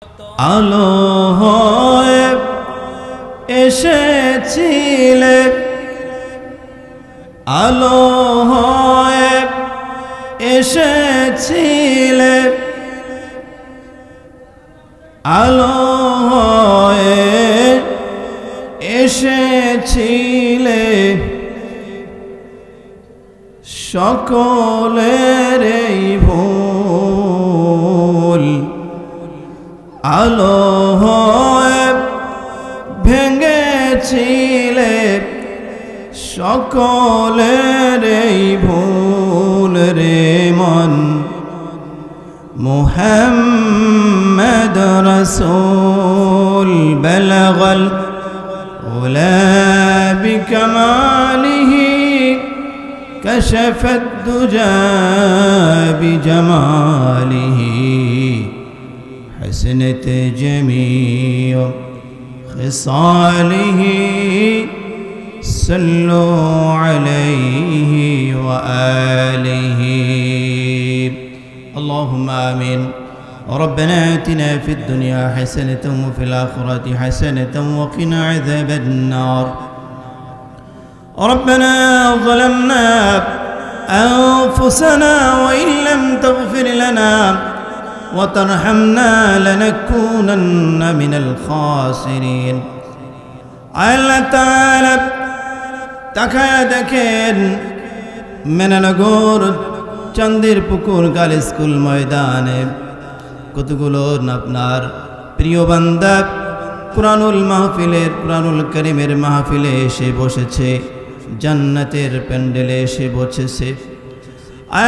আলো হয়ে এসেছিলে, আলো হয়ে এসেছিলে, আলো হয়ে এসেছিলে, সকলের এই ভুল আলো হয়ে ভেঙেছিলে, সকলের এই ভুল রে মন মুহাম্মদ রাসূল বালাগাল উলা বিকামালিহি كشفت الدجى بجماله حسنت جميع خصاله صلوا عليه وآله اللهم آمين ربنا آتنا في الدنيا حسنة وفي الآخرة حسنة وقنا عذاب النار ربنا ظلمنا أنفسنا وإن لم تغفر لنا وترحمنا لنكونن من الخاسرين الله تعالى তাকায়া দেখেন মেনানগর চান্দের পুকুর গার্ল স্কুল ময়দানে কতগুলো আপনার প্রিয় বান্দা কুরআনুল মাহফিলের কুরআনুল কারীমের মাহফিলে এসে বসেছে, জান্নাতের প্যান্ডেলে এসে বসেছে।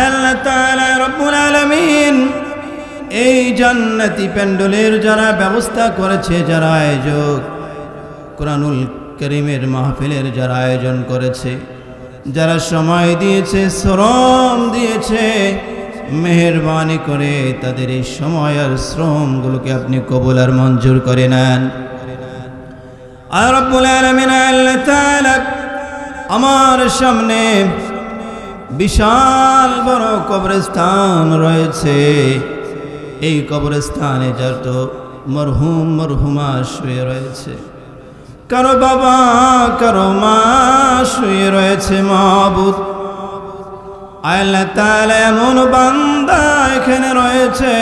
আল্লাহ তাআলা রব্বুল আলামিন এই জান্নাতি প্যান্ডেলের যারা ব্যবস্থা করেছে, যারা আয়োজক, কুরআনুল কারীমের মাহফিলের যারা আয়োজন করেছে, যারা সময় দিয়েছে, শ্রম দিয়েছে, মেহেরবানি করে তাদের এই সময় আর শ্রমগুলোকে আপনি কবুল আর মঞ্জুর করে নেন। আর রব্বুল আলামিন আল্লাহ তাআলা আমার সামনে বিশাল বড় কবরস্থান রয়েছে। এই কবরস্থানে যত মরহুম মরহুমা শুয়ে রয়েছে, কারো বাবা কারো মা শুয়ে রয়েছে। মাবুদ আল্লাহ তাআলা এমন বান্দা এখানে রয়েছে,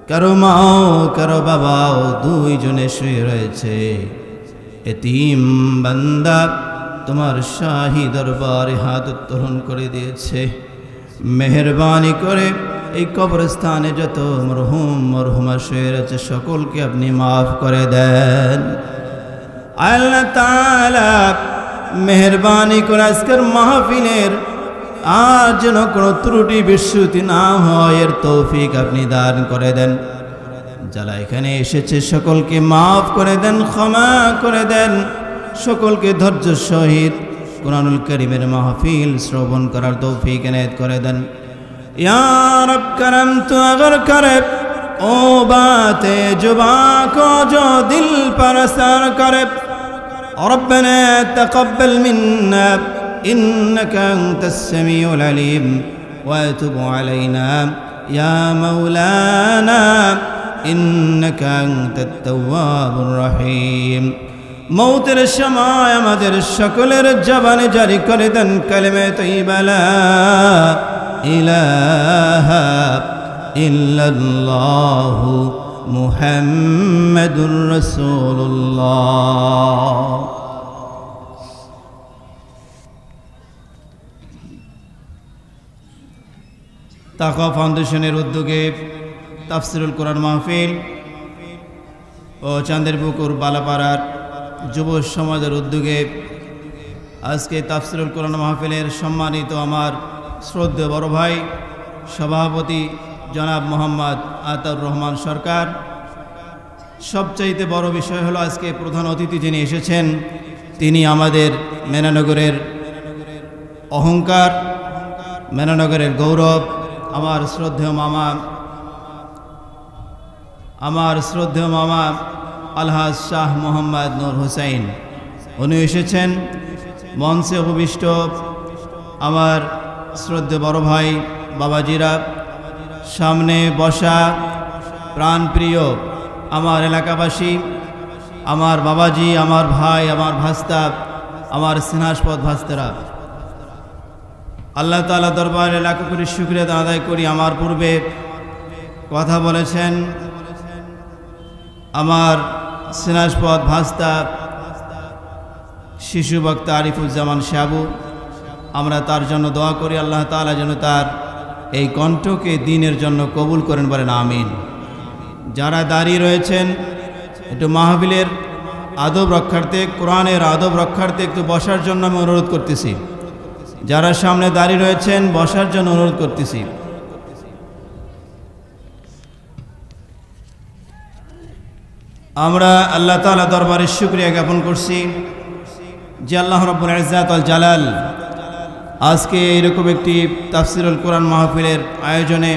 কারো মাও কারো বাবাও দুইজনে শুয়ে রয়েছে। এতিম বান্দা তোমার শাহী দরবারে হাত উত্তোলন করে দিয়েছে। মেহেরবানি করে এই কবরস্থানে যত মরহুম মরহুমা শুয়ে রয়েছে সকলকে আপনি মাফ করে দেন। আল্লাহ তাআলা মেহেরবানি করে আজকের মাহফিলের আর যেন কোনো ত্রুটি বিচ্যুতি না হয় এর তৌফিক আপনি দান করে দেন। যারা এখানে এসেছে সকলকে মাফ করে দেন, ক্ষমা করে দেন। সকলকে ধৈর্য সহিত কুরআনুল কারীমের মাহফিল শ্রবণ করার তৌফিক এনায়েত করে দেন। ইয়া রব করম তো अगर करे ओ बातें जुबां को जो दिल पर असर करे ربنا تقبل منا إنك أنت السميع العليم وتب علينا يا مولانا إنك أنت التواب الرحيم মৌতের সময় আমাদের সকলের জবানে জারি করে দেন কালেমে তয়্যিবা লা ইলাহা ইল্লাল্লাহু মুহাম্মাদুর রাসূলুল্লাহ। তাকওয়া ফাউন্ডেশনের উদ্যোগে তাফসিরুল কোরআন মাহফিল ও চাঁদেরপুকুর বালাপাড়ার যুব সমাজের উদ্যোগে আজকে তাফসিরুল কোরআন মাহফিলের সম্মানিত আমার শ্রদ্ধেয় বড় ভাই সভাপতি জনাব মোহাম্মদ আতাউর রহমান সরকার। সবচাইতে বড় বিষয় হলো আজকে প্রধান অতিথি যিনি এসেছেন তিনি আমাদের মেনানগরের অহংকার, মেনানগরের গৌরব, আমার শ্রদ্ধেয় মামা আলহাজ শাহ মোহাম্মদ নূর হোসেন। উনি এসেছেন। মঞ্চে উপবিষ্ট আমার শ্রদ্ধেয় বড় ভাই বাবাজিরা, সামনে বসা প্রাণপ্রিয় আমার এলাকাবাসী, আমার বাবাজি, আমার ভাই, আমার ভাস্তা, আমার স্নেহাস্পদ ভাস্তারা, আল্লাহ তাআলা দরবারে লাখ কোটি শুকরিয়া আদায় করি। আমার পূর্বে কথা বলেছেন আমার স্নেহাস্পদ ভাস্তা শিশু বক্তা আরিফুজ্জামান সাবু। আমরা তার জন্য দোয়া করি, আল্লাহ তাআলা যেন তার এই কণ্ঠকে দ্বীনের জন্য কবুল করেন, বলেন আমিন। যারা দাঁড়িয়ে রয়েছেন একটু মাহফিলের আদব রক্ষার্থে, কোরআনের আদব রক্ষার্থে একটু বসার জন্য আমি অনুরোধ করতেছি। যারা সামনে দাঁড়িয়ে রয়েছেন বসার জন্য অনুরোধ করতেছি। আমরা আল্লাহ তাআলা দরবারে শুকরিয়া জ্ঞাপন করছি যে আল্লাহ রাব্বুল ইজ্জাত ওয়াল জালাল আজকে এইরকম একটি তাফসিরুল কোরআন মাহফিলের আয়োজনে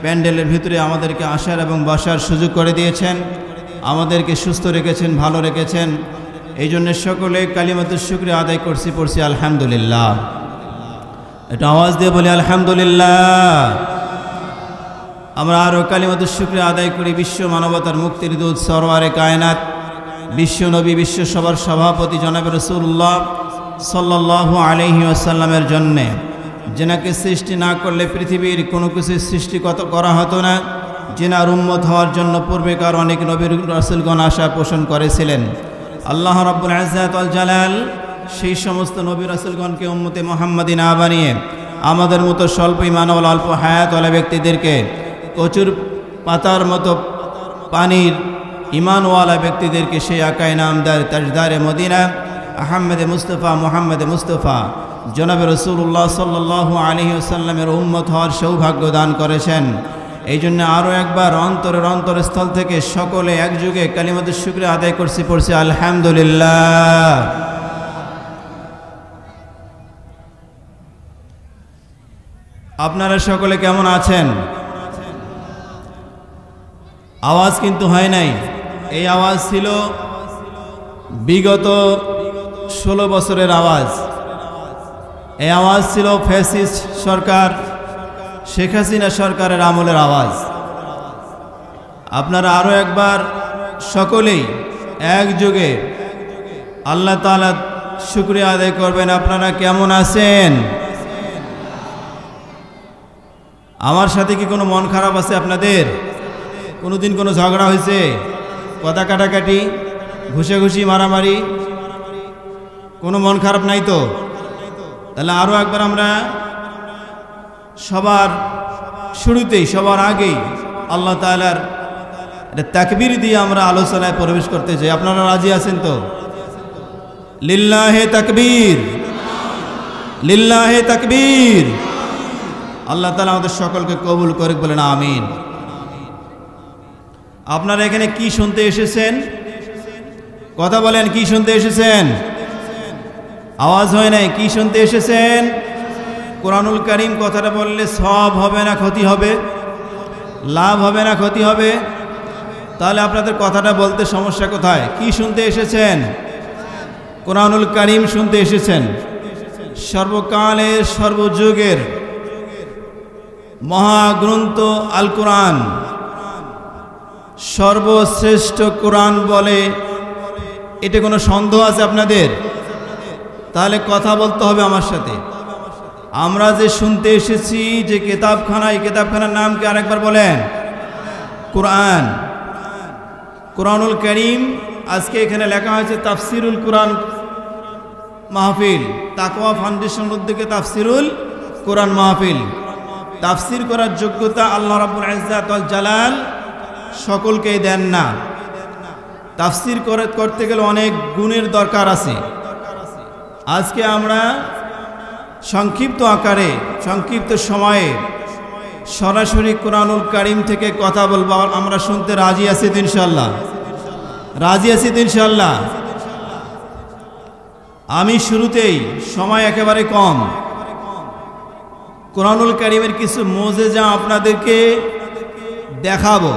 প্যান্ডেলের ভিতরে আমাদেরকে আসার এবং বসার সুযোগ করে দিয়েছেন, আমাদেরকে সুস্থ রেখেছেন, ভালো রেখেছেন। এই জন্য সকলে কালিমাতুশ শুকরিয়া আদায় করছি, পড়ছি আলহামদুলিল্লাহ। এটা আওয়াজ দিয়ে বলি আলহামদুলিল্লাহ। আমরা আরও কালিমাতুশ শুকরিয়া আদায় করি বিশ্ব মানবতার মুক্তির দূত সরওয়ারে কায়নাত, বিশ্ব নবী, বিশ্ব সভার সভাপতি জনাবে রাসূলুল্লাহ সাল্লাল্লাহু আলাইহি ওয়াসাল্লামের জন্যে, যেনাকে সৃষ্টি না করলে পৃথিবীর কোনো কিছু সৃষ্টি করা হতো না, যেনার উম্মত হওয়ার জন্য পূর্বেকার অনেক নবী রাসূলগণ আশা পোষণ করেছিলেন। আল্লাহ রাব্বুল ইজ্জাত ওয়াল জালাল সেই সমস্ত নবী রাসূলগণকে উম্মতে মুহাম্মাদি না বানিয়ে আমাদের মতো স্বল্প ঈমানওয়ালা, অল্প হায়াতওয়ালা ব্যক্তিদেরকে কচুর পাতার মতো পানির ঈমানওয়ালা ব্যক্তিদেরকে সেই আকায়ে নামদার তাজদারে মদিনা আহমদে মুস্তফা, মুহাম্মদে মুস্তফা জনাবে রাসূলুল্লাহ সাল্লাল্লাহু আলাইহি ওয়াসাল্লামের উম্মত হওয়ার সৌভাগ্য দান করেছেন। এই জন্য আরও একবার অন্তরের অন্তরস্থল থেকে সকলে একযোগে কালিমাতুশ শুকরিয়া আদায় করছি, পড়ছি আলহামদুলিল্লাহ। আপনারা সকলে কেমন আছেন? আওয়াজ কিন্তু হয় নাই, এই আওয়াজ ছিল বিগত 16 বছরের আওয়াজ। এই আওয়াজ ছিল ফ্যাসিস্ট সরকার, শেখ হাসিনা সরকারের আমলের আওয়াজ। আপনারা আরও একবার সকলেই একযোগে আল্লাহ তাআলা শুকরিয়া আদায় করবেন। আপনারা কেমন আছেন? আমার সাথে কি কোনো মন খারাপ আছে আপনাদের? কোনো দিন কোনো ঝগড়া হয়েছে? কথা কাটাকাটি, ঘুষাঘুষি, মারামারি? কোনো মন খারাপ নাই তো? তাহলে আরও একবার আমরা সবার শুরুতেই, সবার আগেই আল্লাহ তাআলার তাকবীর দিয়ে আমরা আলোচনায় প্রবেশ করতে চাই। আপনারা রাজি আছেন তো? লিল্লাহে তাকবীর, লিল্লাহে তাকবীর। আল্লাহ তাআলা আমাদের সকলকে কবুল করে, বলেন আমিন। আপনারা এখানে কি শুনতে এসেছেন? কথা বলেন, কি শুনতে এসেছেন? আওয়াজ হয় নাই, কি শুনতে এসেছেন? কোরআনুল কারীম কথাটা বললে সওয়াব হবে না ক্ষতি হবে? লাভ হবে না ক্ষতি হবে? তাহলে আপনাদের কথাটা বলতে সমস্যা কোথায়? কি শুনতে এসেছেন? কোরআনুল কারীম শুনতে এসেছেন। সর্বকালের সর্বযুগের মহাগ্রন্থ আল কোরআন, সর্বশ্রেষ্ঠ কোরআন বলে এটা কোনো সন্দেহ আছে আপনাদের? তাহলে কথা বলতে হবে আমার সাথে। আমরা যে শুনতে এসেছি যে কিতাবখানা, এই কিতাবখানার নাম কি আরেকবার বলেন? কোরআন, কোরআনুল কারীম। আজকে এখানে লেখা হয়েছে তাফসিরুল কোরআন মাহফিল, তাকওয়া ফাউন্ডেশন উদ্যোগে তাফসিরুল কোরআন মাহফিল। তাফসির করার যোগ্যতা আল্লাহ রাব্বুল ইজ্জাত ওয়াল জালাল সকলকেই দেন না। তাফসির করতে গেলে অনেক গুণের দরকার আছে। আজকে আমরা সংক্ষিপ্ত আকারে, সংক্ষিপ্ত সময়ে সরাসরি কোরআনুল কারীম থেকে কথা বলবো। আমরা শুনতে রাজি আছি তো ইনশাআল্লাহ? রাজি আছি তো ইনশাআল্লাহ? আমি শুরুতেই, সময় একেবারে কম, কোরআনুল কারীমের কিছু মুজিজা আপনাদেরকে দেখাবো।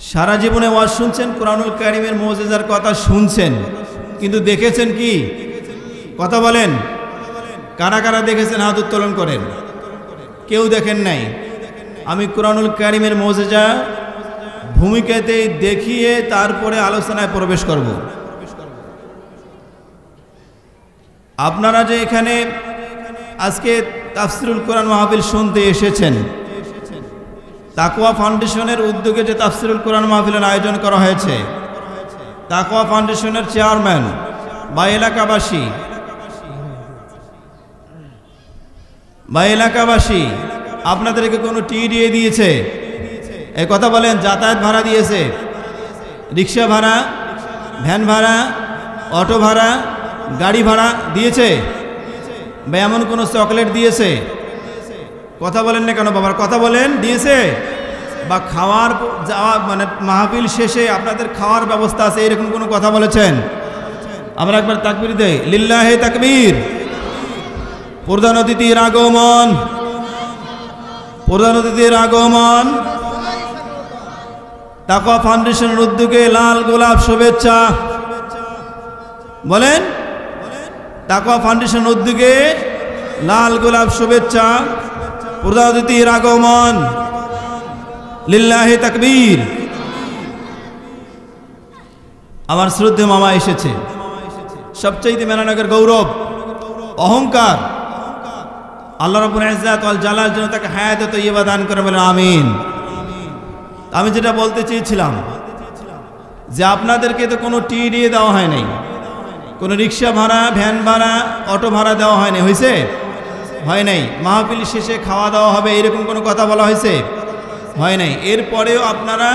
সারা জীবনে ওয়াজ শুনছেন, কোরআনুল কারীমের মুজিজার কথা শুনছেন, কিন্তু দেখেছেন কি? কথা বলেন, কারা কারা দেখেছেন? হাত উত্তোলন করেন। কেউ দেখেন নাই? আমি কুরআনুল কারীমের মুজিজা ভূমিকাতে দেখিয়ে তারপরে আলোচনায় প্রবেশ করব। আপনারা যে এখানে আজকে তাফসিরুল কোরআন মাহফিল শুনতে এসেছেন, তাকওয়া ফাউন্ডেশনের উদ্যোগে যে তাফসিরুল কোরআন মাহফিলের আয়োজন করা হয়েছে, তাকওয়া ফাউন্ডেশনের চেয়ারম্যান বা এলাকাবাসী আপনাদেরকে কোনো টিডিএ দিয়েছে? এই কথা বলেন। যাতায়াত ভাড়া দিয়েছে? রিক্সা ভাড়া, ভ্যান ভাড়া, অটো ভাড়া, গাড়ি ভাড়া দিয়েছে? বা এমন কোনো চকলেট দিয়েছে? কথা বলেন না কেন বাবার? কথা বলেন। দিয়েছে? বা খাওয়ার যাওয়া মানে মাহফিল শেষে আপনাদের খাওয়ার ব্যবস্থা আছে, এরকম কোনো কথা বলেছেন? আমরা একবার তাকবীর দেই, লিল্লাহে তাকবীর। প্রধান অতিথির আগমন, প্রধান অতিথির আগমন। তাকওয়া ফাউন্ডেশনের উদ্যোগে লাল গোলাপ শুভেচ্ছা। বলেন, তাকওয়া ফাউন্ডেশনের উদ্যোগে লাল গোলাপ শুভেচ্ছা। প্রধান অতিথির আগমন, লিল্লাহে তাকবীর। আমার শ্রদ্ধেয় মামা এসেছে, সবচাইতে মেনানগর গৌরব, অহংকার। আল্লাহ রাব্বুল ইজ্জাত ওয়াল জালাল যেন তাকে হায়াতে তৈয়বা দান করে, বলেন আমিন। আমি যেটা বলতে চেয়েছিলাম যে আপনাদেরকে তো কোনো টিডিএ দেওয়া হয় নাই, কোনো রিক্সা ভাড়া, ভ্যান ভাড়া, অটো ভাড়া দেওয়া হয়নি। হয়েছে? হয় নাই। মাহফিল শেষে খাওয়া দাওয়া হবে এরকম কোনো কথা বলা হয়েছে? হয় নাই। এরপরেও আপনারা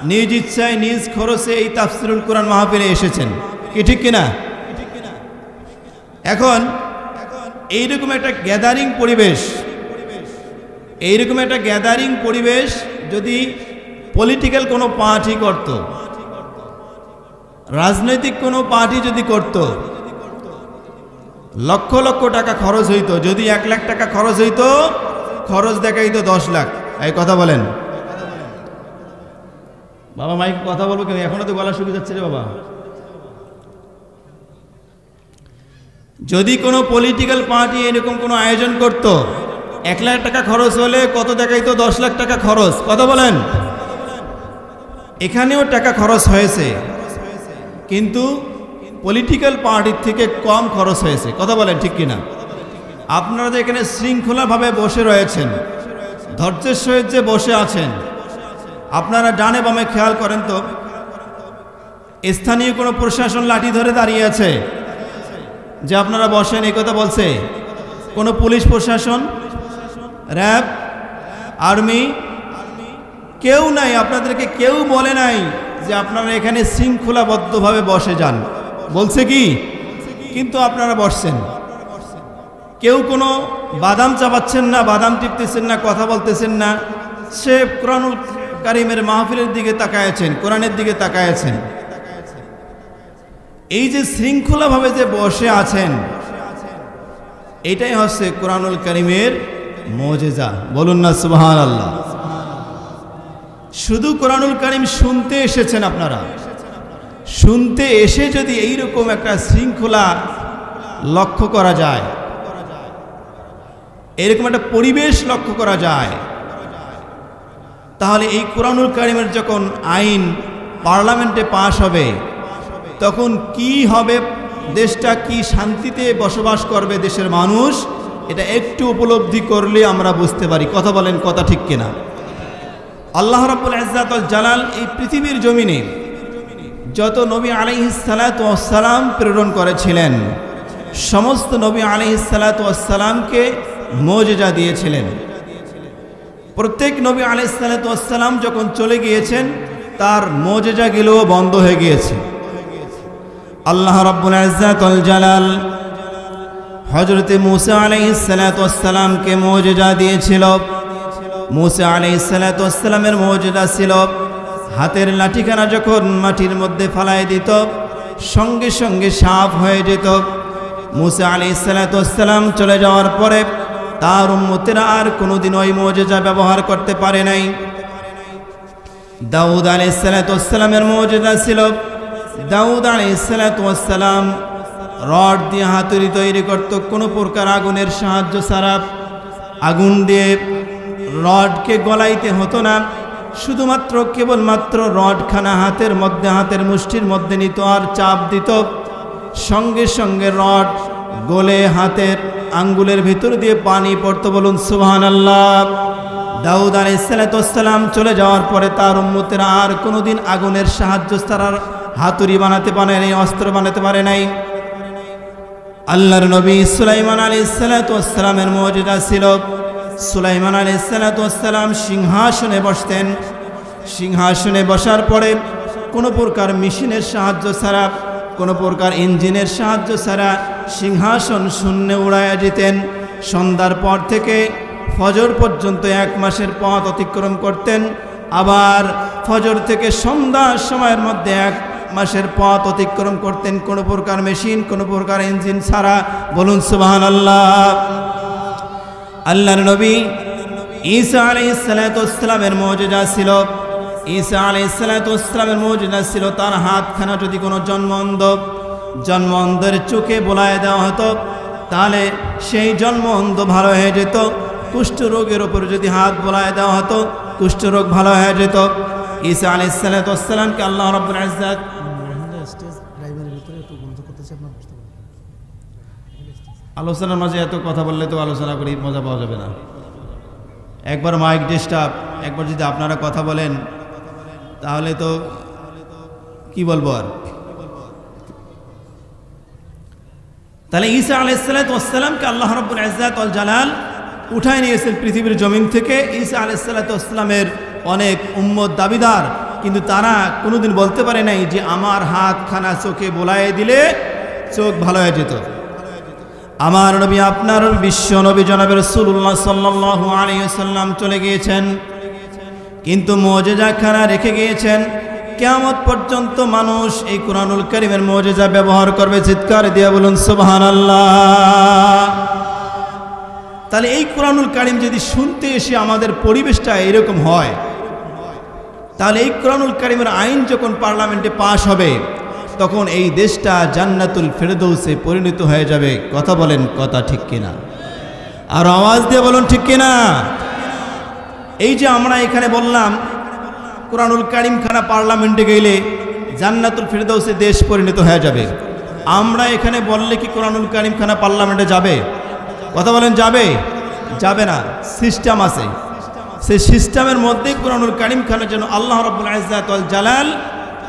নিজ ইচ্ছায় নিজ খরচে এই তাফসিরুল কোরআন মাহফিলে এসেছেন, কি ঠিক কিনা? এখন এইরকম একটা গ্যাদারিং পরিবেশ, এইরকম একটা গ্যাদারিং পরিবেশ যদি পলিটিক্যাল কোনো পার্টি করত, রাজনৈতিক কোনো পার্টি যদি করত, লক্ষ লক্ষ টাকা খরচ হইতো। যদি 1 লাখ টাকা খরচ হইতো, খরচ দেখাইতো 10 লাখ। এই কথা বলেন বাবা। মাইক কথা বলবো কেন? এখনো তো গলা শুকিয়ে যাচ্ছে রে বাবা। যদি কোনো পলিটিক্যাল পার্টি এরকম কোনো আয়োজন করত, 1 লাখ টাকা খরচ হলে কত দেখাইতো? 10 লাখ টাকা খরচ। কথা বলেন। এখানেও টাকা খরচ হয়েছে, কিন্তু পলিটিক্যাল পার্টির থেকে কম খরচ হয়েছে। কথা বলেন ঠিক কিনা? আপনারা যে এখানে শৃঙ্খলাভাবে বসে রয়েছেন, ধৈর্যের সহিত যে বসে আছেন, আপনারা ডানে বামে খেয়াল করেন তো, স্থানীয় কোনো প্রশাসন লাঠি ধরে দাঁড়িয়ে আছে যে আপনারা বসেন, এই কথা বলছে? কোনো পুলিশ প্রশাসন, র্যাব, আর্মি, কেউ নাই। আপনাদেরকে কেউ বলে নাই যে আপনারা এখানে শৃঙ্খলাবদ্ধভাবে বসে যান, বলছে কি? কিন্তু আপনারা বসছেন। কেউ কোনো বাদাম চাবাচ্ছেন না, বাদাম টিপতেছেন না, কথা বলতেছেন না। সে কুরআনুল কারীমের মাহফিলের দিকে তাকায়েছেন, কোরআনের দিকে তাকায়েছেন। এই যে শৃঙ্খলাভাবে যে বসে আছেন, এটাই হচ্ছে কুরআনুল কারীমের মুজিজা। বলুন না সুবহানাল্লাহ। শুধু কুরআনুল কারীম শুনতে এসেছেন আপনারা, শুনতে এসে যদি এইরকম একটা শৃঙ্খলা লক্ষ্য করা যায়, এরকম একটা পরিবেশ লক্ষ্য করা যায়, তাহলে এই কুরআনুল কারীমের যখন আইন পার্লামেন্টে পাশ হবে, তখন কি হবে? দেশটা কি শান্তিতে বসবাস করবে দেশের মানুষ, এটা একটু উপলব্ধি করলে আমরা বুঝতে পারি। কথা বলেন, কথা ঠিক কিনা? আল্লাহ রাব্বুল ইজ্জাত ওয়াল জালাল এই পৃথিবীর জমিনে যত নবী আলাইহিস সালাতু ওয়াস সালাম প্রেরণ করেছিলেন, সমস্ত নবী আলাইহিস সালাতু ওয়াস সালামকে মুজিজা দিয়েছিলেন। প্রত্যেক নবী আলাইহিস সালাতু ওয়াস সালাম যখন চলে গিয়েছেন, তার মুজিজাগুলো বন্ধ হয়ে গিয়েছে। আল্লাহ রাব্বুল ইজ্জাত ওয়াল জালাল হযরতে মূসা আলাইহিস সালাতু ওয়াস সালামকে মুজিজা দিয়েছিল। মূসা আলাইহিস সালাতু ওয়াস সালামের মুজিজা ছিল হাতের লাঠিখানা যখন মাটির মধ্যে ফেলায় দিত, সঙ্গে সঙ্গে সাফ হয়ে যেত। মূসা আলাইহিস সালাতু ওয়াস সালাম চলে যাওয়ার পরে তার উম্মতেরা আর কোনোদিন ওই মুজিজা ব্যবহার করতে পারে নাই। দাউদ আলাইহিস সালাতু ওয়াস সালামের মুজিজা ছিল, দাউদ আলাইহিস সালাতু ওয়াস সালাম রড দিয়ে হাতুড়ি তৈরি করত, কোনো প্রকার আগুনের সাহায্য ছাড়া। আগুন দিয়ে রডকে গলাইতে হতো না, শুধুমাত্র কেবলমাত্র রডখানা হাতের মুষ্টির মধ্যে নিত আর চাপ দিত, সঙ্গে সঙ্গে রড গলে হাতের আঙ্গুলের ভিতর দিয়ে পানি পড়তো। বলুন সুবহানাল্লাহ। দাউদ আলাইহিসসালাম চলে যাওয়ার পরে তার উম্মতেরা আর কোনোদিন আগুনের সাহায্য ছাড়া হাতুড়ি বানাতে পারে নাই, অস্ত্র বানাতে পারে নাই। আল্লাহর নবী সুলাইমান আলাইহিসসালামের মুজিজা ছিল, সুলাইমান আলাইহিসসালাম সিংহাসনে বসতেন। সিংহাসনে বসার পরে কোনো প্রকার মেশিনের সাহায্য ছাড়া, কোনো প্রকার ইঞ্জিনের সাহায্য ছাড়া সিংহাসন শূন্যে উড়াইয়া যেতেন। সন্ধ্যার পর থেকে ফজর পর্যন্ত 1 মাসের পথ অতিক্রম করতেন, আবার ফজর থেকে সন্ধ্যার সময়ের মধ্যে 1 মাসের পথ অতিক্রম করতেন, কোনো প্রকার মেশিন, কোনো প্রকার ইঞ্জিন ছাড়া। বলুন সুবহানাল্লাহ। আল্লাহর নবী ঈসা আলাইহিসসালামের মুজিজা ছিল, ঈসা আলাইহিসসালামের মুজিজা ছিল তার হাতখানা যদি কোনো জন্ম অন্ধের চোখে বোলায় দেওয়া হতো, তাহলে সেই জন্ম অন্ধ ভালো হয়ে যেত। কুষ্ঠ রোগের ওপর যদি হাত বোলায় দেওয়া হতো, কুষ্ঠ রোগ ভালো হয়ে যেত। ঈসা আলাইহিসসালামকে আল্লাহ রাব্বুল ইজ্জত আলোচনার মাঝে এত কথা বললে তো আলোচনা করি মজা পাওয়া যাবে না। একবার মাইক ডিস্টার্ব, একবার যদি আপনারা কথা বলেন তাহলে তো কি বলবো আর। তাহলে ঈসা আলাইহিসসালামকে আল্লাহ রাব্বুল ইজ্জত ওয়াল জালাল উঠায় নিয়েছেন পৃথিবীর জমিন থেকে। ঈসা আলাইহিসসালামের অনেক উম্মত দাবিদার, কিন্তু তারা কোনোদিন বলতে পারে নাই যে আমার হাতখানা চোখে বোলায় দিলে চোখ ভালো হয়ে যেত। আমার নবী, আপনার বিশ্ব নবী জনাবে রাসূলুল্লাহ সাল্লাল্লাহু আলাইহি ওয়াসাল্লাম চলে গিয়েছেন, কিন্তু মুজিজাখানা রেখে গিয়েছেন। কিয়ামত পর্যন্ত মানুষ এই কুরআনুল কারীমের মুজিজা ব্যবহার করবে। চিৎকার দিয়ে বলুন সুবহানাল্লাহ। তাহলে এই কুরআনুল কারীম যদি শুনতে এসে আমাদের পরিবেশটা এরকম হয়, তাহলে এই কুরআনুল কারীমের আইন যখন পার্লামেন্টে পাশ হবে, তখন এই দেশটা জান্নাতুল ফেরদৌসে পরিণত হয়ে যাবে। কথা বলেন, কথা ঠিক কিনা? আর আওয়াজ দিয়ে বলুন ঠিক কিনা? এই যে আমরা এখানে বললাম কুরআনুল কারীম খানা পার্লামেন্টে গেলে জান্নাতুল ফেরদৌসে দেশ পরিণত হয়ে যাবে, আমরা এখানে বললে কি কুরআনুল কারীম খানা পার্লামেন্টে যাবে? কথা বলেন, যাবে? যাবে না। সিস্টেম আছে, সেই সিস্টেমের মধ্যে কুরআনুল কারীম খানা যেন আল্লাহ রাব্বুল ইজ্জত ওয়াল জালাল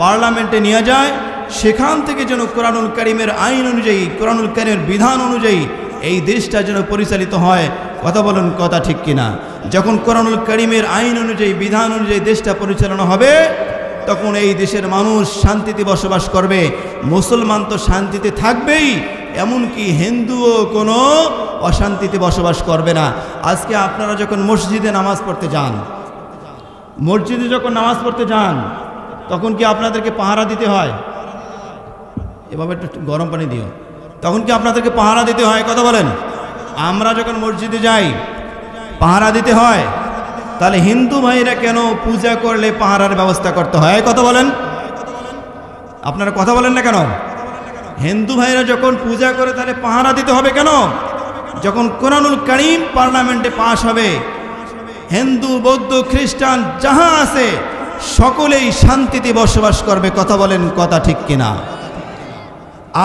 পার্লামেন্টে নিয়ে যায়, সেখান থেকে যেন কুরআনুল কারীমের আইন অনুযায়ী, কুরআনুল কারীমের বিধান অনুযায়ী এই দেশটা যেন পরিচালিত হয়। কথা বলুন, কথা ঠিক কিনা? যখন কুরআনুল কারীমের আইন অনুযায়ী, বিধান অনুযায়ী দেশটা পরিচালনা হবে, তখন এই দেশের মানুষ শান্তিতে বসবাস করবে। মুসলমান তো শান্তিতে থাকবেই, এমনকি হিন্দুও কোনো অশান্তিতে বসবাস করবে না। আজকে আপনারা যখন মসজিদে নামাজ পড়তে যান, মসজিদে যখন নামাজ পড়তে যান, তখন কি আপনাদেরকে পাহারা দিতে হয়? এভাবে একটু গরম পানি দিও। তখন কি আপনাদেরকে পাহারা দিতে হয়? কথা বলেন। আমরা যখন মসজিদে যাই পাহারা দিতে হয়, তাহলে হিন্দু ভাইরা কেন পূজা করলে পাহারার ব্যবস্থা করতে হয়? কথা বলেন। আপনারা কথা বলেন না কেন? হিন্দু ভাইরা যখন পূজা করে তাহলে পাহারা দিতে হবে কেন? যখন কুরআনুল কারীম পার্লামেন্টে পাশ হবে, হিন্দু, বৌদ্ধ, খ্রিস্টান যাহা আছে সকলেই শান্তিতে বসবাস করবে। কথা বলেন, কথা ঠিক কিনা?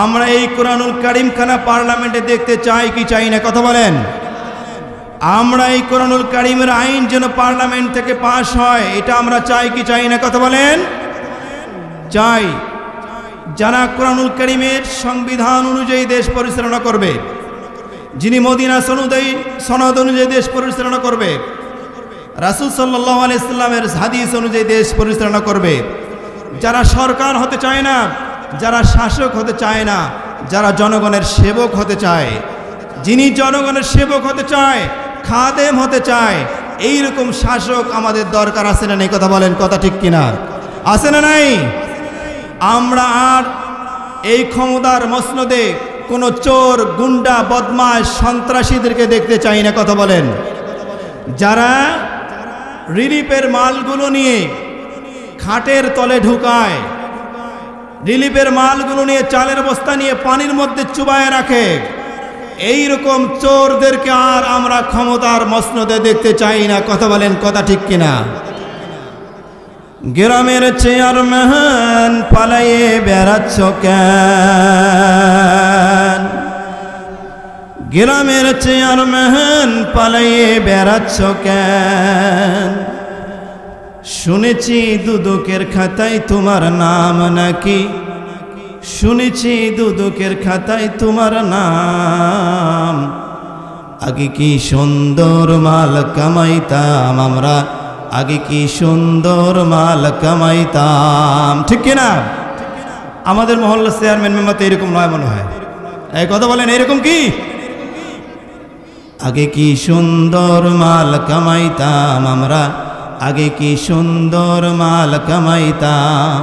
আমরা এই কুরআনুল কারীম খানা পার্লামেন্টে দেখতে চাই কি চাই না? কথা বলেন। আমরা এই কুরআনুল কারীমের আইন যেন পার্লামেন্ট থেকে পাশ হয়, এটা আমরা চাই কি চাই না? কথা বলেন। চাই। যারা কুরআনুল কারীমের সংবিধান অনুযায়ী দেশ পরিচালনা করবে, যিনি মদিনা সনদ অনুযায়ী দেশ পরিচালনা করবে, রাসূল সাল্লাল্লাহু আলাইহি সাল্লামের হাদিস অনুযায়ী দেশ পরিচালনা করবে, যারা সরকার হতে চায় না, যারা শাসক হতে চায় না, যারা জনগণের সেবক হতে চায়, যিনি জনগণের সেবক হতে চায়, খাদেম হতে চায়, এইরকম শাসক আমাদের দরকার আছে না নেই? কথা বলেন, কথা ঠিক কিনা? আছে না নাই? আমরা আর এই ক্ষমতার মসনদে কোনো চোর, গুন্ডা, বদমাশ, সন্ত্রাসীদেরকে দেখতে চাই না। কথা বলেন। যারা রিলিফের মালগুলো নিয়ে খাটের তলে ঢুকায়, রিলিফের মালগুলো নিয়ে চালের বস্তা নিয়ে পানির মধ্যে চুবায় রাখে, এই রকম চোরদেরকে আর আমরা ক্ষমতার মসনদে দেখতে চাই না। কথা বলেন, কথা ঠিক কিনা? গ্রামের চেয়ারম্যান পালাইয়ে বেড়াচ্ছ কেন? গ্রামের চেয়ারম্যান পালাইয়ে বেড়াচ্ছ কেন? শুনেছি দুদকের খাতায় তোমার নাম নাকি, শুনেছি দুদকের খাতায় তোমার নাম। আগে কি সুন্দর মাল কামাইতাম আমরা, আগে কি সুন্দর মাল কামাইতাম। ঠিক কিনা? আমাদের মহল্লা চেয়ারম্যান মেম্বার তো এরকম নয় মনে হয়। এই কথা বলেন, এরকম কি? আগে কি সুন্দর মাল কামাইতাম আমরা, আগে কি সুন্দর মাল কামাইতাম।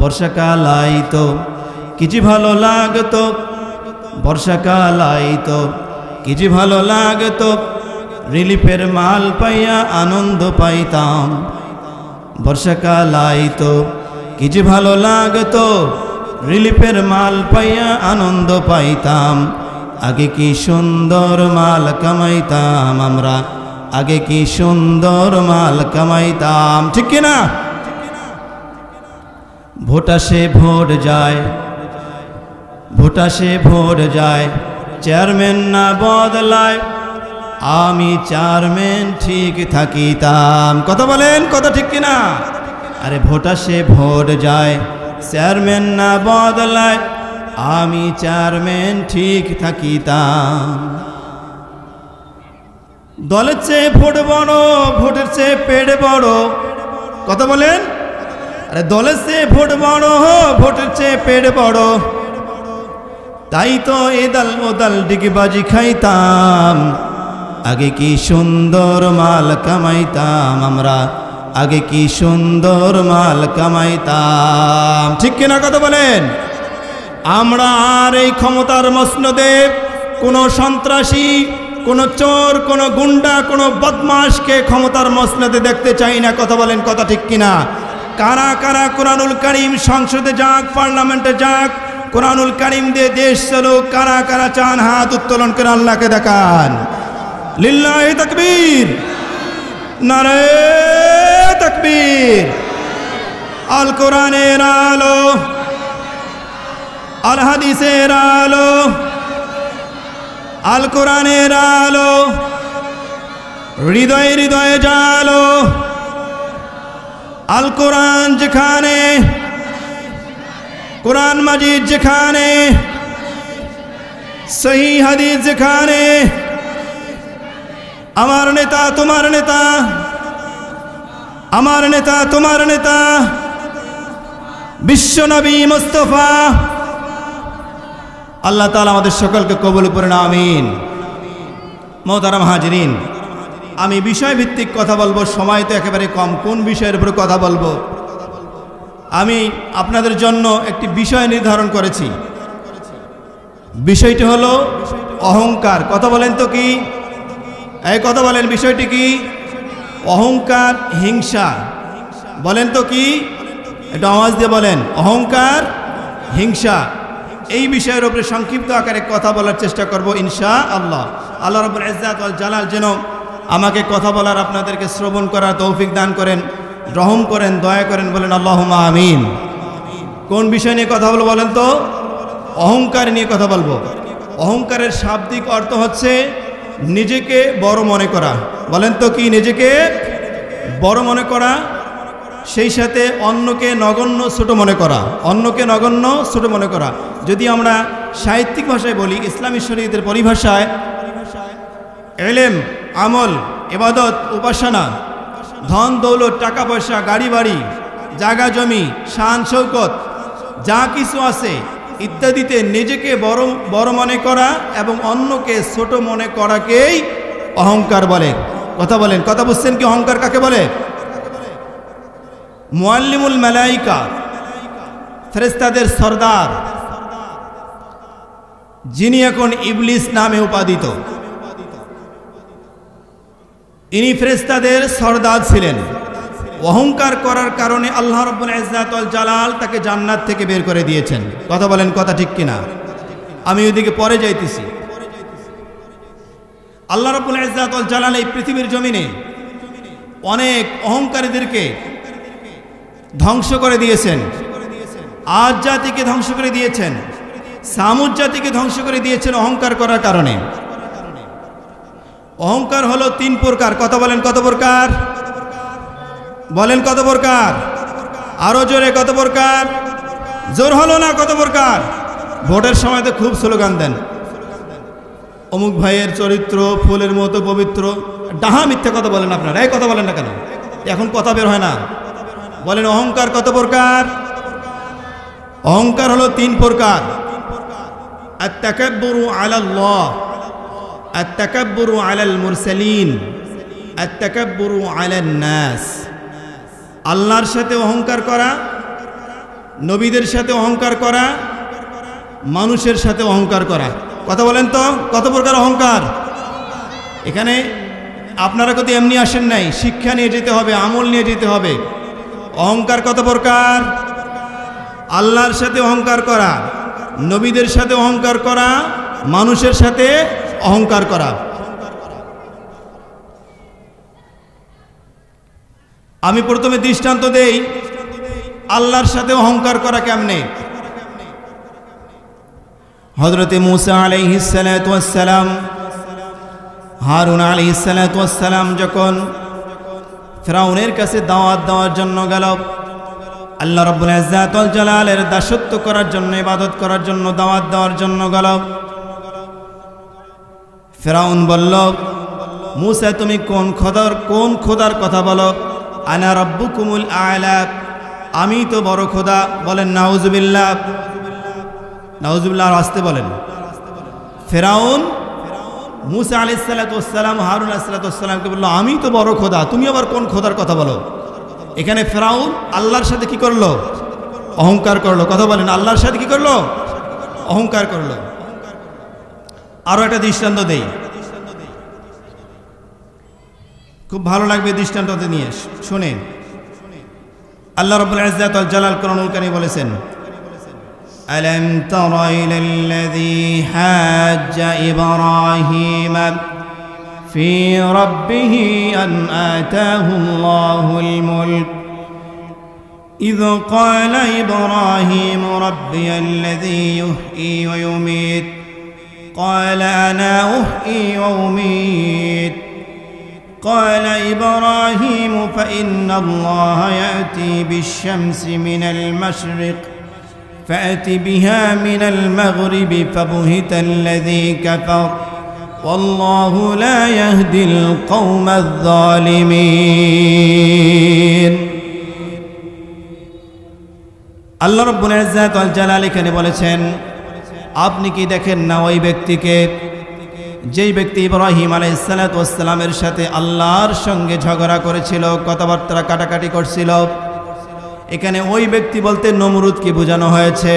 বর্ষাকাল আইতো কিছু ভালো লাগতো, বর্ষাকাল আইতো কিছু ভালো লাগতো, রিলিফের মাল পাইয়া আনন্দ পাইতাম। বর্ষাকাল আইতো কিছু ভালো লাগতো, রিলিফের মাল পাইয়া আনন্দ পাইতাম। আগে কি সুন্দর মাল কামাইতাম আমরা, আগে কি সুন্দর মাল কামাইতাম। ঠিক কিনা? ভোট আসে ভোট যায়, ভোট আসে ভোট যায়, চেয়ারম্যান না বদলায়, আমি চেয়ারম্যান ঠিক থাকিতাম। কথা বলেন, কথা ঠিক কিনা? আরে ভোট আসে ভোট যায়, চেয়ারম্যান না বদলায়, আমি চেয়ারম্যান ঠিক থাকিতাম। দলের চেয়ে ভোট বড়, ভোটের চেয়ে পেট বড়। কথা বলেন। আরে দলের চেয়ে ভোট বড়, ভোটের চেয়ে পেট বড়, তাই তো এদাল ওদাল ডিগবাজি খাইতাম। আগে কি সুন্দর মাল কামাইতাম আমরা, আগে কি সুন্দর মাল কামাইতাম। ঠিক কিনা? কথা বলেন। আমরা আর এই ক্ষমতার মসনদে কোনো সন্ত্রাসী, কোনো চোর, কোনো গুন্ডা, কোনো বদমাশকে ক্ষমতার মসনদে দেখতে চাই না। কথা বলেন, কথা ঠিক কিনা? কারা কারা কোরআনুল কারীম সংসদে যাক, পার্লামেন্টে যাক, কোরআনুল কারীম দিয়ে দেশ চলুক, কারা কারা চান হাত উত্তোলন করে আল্লাহকে দেখান। লিল্লাহি তাকবীর, নারে তাকবীর। আল কোরআনের আলো, আল হাদিসের আলো, আল কোরআনের আলো, হৃদয়ে হৃদয়ে জালো। আল কোরআন যেখানে, কোরআন মাজিদ যেখানে, সহি হাদিস যেখানে, আমার নেতা তোমার নেতা, আমার নেতা তোমার নেতা, বিশ্ব নবী মুস্তাফা। আল্লাহ তাআলা আমাদের সকলকে কবুল করেন, আমিন। মোহতারাম হাজিরিন, আমি বিষয়ভিত্তিক কথা বলবো, সময় তো একেবারে কম। কোন বিষয়ের উপরে কথা বলবো? আমি আপনাদের জন্য একটি বিষয় নির্ধারণ করেছি। বিষয়টি হলো অহংকার। কথা বলেন তো কি? এই কথা বলেন, বিষয়টি কি? অহংকার, হিংসা। বলেন তো কি? এটা আওয়াজ দিয়ে বলেন। অহংকার, হিংসা, এই বিষয়ের উপরে সংক্ষিপ্ত আকারে কথা বলার চেষ্টা করব ইনশাআল্লাহ। আল্লাহ রাব্বুল ইজ্জাত ওয়াল জালাল যেন আমাকে কথা বলার, আপনাদেরকে শ্রবণ করার তৌফিক দান করেন, রহম করেন, দয়া করেন। বলেন আল্লাহুম্মা আমিন। কোন বিষয় নিয়ে কথা বলবো বলেন তো? অহংকার নিয়ে কথা বলবো। অহংকারের শাব্দিক অর্থ হচ্ছে নিজেকে বড় মনে করা। বলেন তো কি? নিজেকে বড় মনে করা, সেই সাথে অন্যকে নগণ্য ছোট মনে করা। অন্যকে নগণ্য ছোট মনে করা যদি আমরা সাহিত্যিক ভাষায় বলি, ইসলামী শরীয়তের পরিভাষায় ইলম, আমল, ইবাদত, উপাসনা, ধন দৌলত, টাকা পয়সা, গাড়ি বাড়ি, জায়গা জমি, শান শৌকত যা কিছু আছে ইত্যাদিতে নিজেকে বড় মনে করা এবং অন্যকে ছোট মনে করাকেই অহংকার বলে। কথা বলেন, কথা বুঝছেন কি? অহংকার কাকে বলে? মুআল্লিমুল মালাইকা, ফেরেশতাদের সরদার, যিনি এখন ইবলিস নামে উপাদিত, ইনি ফেরেশতাদের সরদার ছিলেন। অহংকার করার কারণে আল্লাহ রাব্বুল ইজ্জাত ওয়াল জালাল তাকে জান্নাত থেকে বের করে দিয়েছেন। কথা বলেন, কথা ঠিক কিনা? আমি ওইদিকে পরে যাইতেছি। আল্লাহ রাব্বুল ইজ্জাত ওয়াল জালাল এই পৃথিবীর জমিনে অনেক অহংকারীদেরকে ধ্বংস করে দিয়েছেন। আদ জাতিকে ধ্বংস করে দিয়েছেন, সামুদ জাতিকে ধ্বংস করে দিয়েছেন অহংকার করার কারণে। অহংকার হলো 3 প্রকার। কথা বলেন কত প্রকার? বলেন কত প্রকার? আরো জোরে কত প্রকার? জোর হলো না, কত প্রকার? ভোটের সময় তো খুব স্লোগান দেন, অমুক ভাইয়ের চরিত্র ফুলের মতো পবিত্র। ডাহা মিথ্যা কথা বলেন আপনারা, এই কথা বলেন না কেন? এখন কথা বের হয় না। বলেন অহংকার কত প্রকার? অহংকার হলো 3 প্রকার। আত-তাকাব্বুরু আলাল্লাহ, আত-তাকাব্বুরু আলাল মুরসালিন, আত-তাকাব্বুরু আলান নাস। আল্লাহর সাথে অহংকার করা, নবীদের সাথে অহংকার করা, মানুষের সাথে অহংকার করা। কথা বলেন তো কত প্রকার অহংকার? এখানে আপনারা কত এমনি আসেন নাই, শিক্ষা নিয়ে যেতে হবে, আমল নিয়ে যেতে হবে। অহংকার কত প্রকার? আল্লাহর সাথে অহংকার করা, নবীদের সাথে অহংকার করা, মানুষের সাথে অহংকার করা। আমি প্রথমে দৃষ্টান্ত দেই আল্লাহর সাথে অহংকার করা কেমনে। হযরতে মূসা আলাইহিস সালাতু ওয়াস সালাম, হারুন আলাইহিস সালাতু ওয়াস সালাম যখন ফিরাউনের কাছে দাওয়াত দেওয়ার জন্য গেল, আল্লাহ রাব্বুল ইজ্জাত ওয়াল জালালের দাসত্ব করার জন্য, ইবাদত করার জন্য, দাওয়াত দেওয়ার জন্য গেল। ফিরাউন বলল, মূসা তুমি কোন খোদার কথা বলো? আনা রাব্বুকুমুল আ'লা, আমি তো বড় খোদা। বলেন নাউজুবিল্লাহ। নাউজুবিল্লাহ আসতে বলেন। ফিরাউন মূসা আলাইহিস সালাতু ওয়াস সালাম, হারুন আলাইহিস সালাতু ওয়াস সালামকে বলল, আমি তো বড় খোদা, তুমি আবার কোন খোদার কথা বলো? এখানে ফিরাউন আল্লাহর সাথে কি করলো? অহংকার করলো। কথা বলেন, আল্লাহর সাথে কি করলো? অহংকার করলো। আরো একটা দৃষ্টান্ত দেই, খুব ভালো লাগবে দৃষ্টান্ততে নিয়ে শুনেন। আল্লাহ রাব্বুল ইজ্জাত ওয়াল জালাল কোরআনুল কারীমে বলেছেন, আলাম তারা ইলাল্লাযী হাজ্জা ইব্রাহিম ফি রাব্বিহি আন আতাহু আল্লাহুল মুলক إذ قال إبراهيم ربي الذي يحيي ويميت قال أنا أحيي وأميت قال إبراهيم فإن الله يأتي بالشمس من المشرق فأت بها من المغرب فبهت الذي كفر والله لا يهدي القوم الظالمين। আল্লাহ রাব্বুল ইজ্জাত ওয়াল জালাল এখানে বলেছেন, আপনি কি দেখেন না ওই ব্যক্তিকে, যেই ব্যক্তি ইব্রাহিম আলাইহিস সালাতু ওয়াস সালামের সাথে আল্লাহর সঙ্গে ঝগড়া করেছিল, কথাবার্তা কাটাকাটি করছিল। এখানে ওই ব্যক্তি বলতে নমরুদকে বোঝানো হয়েছে।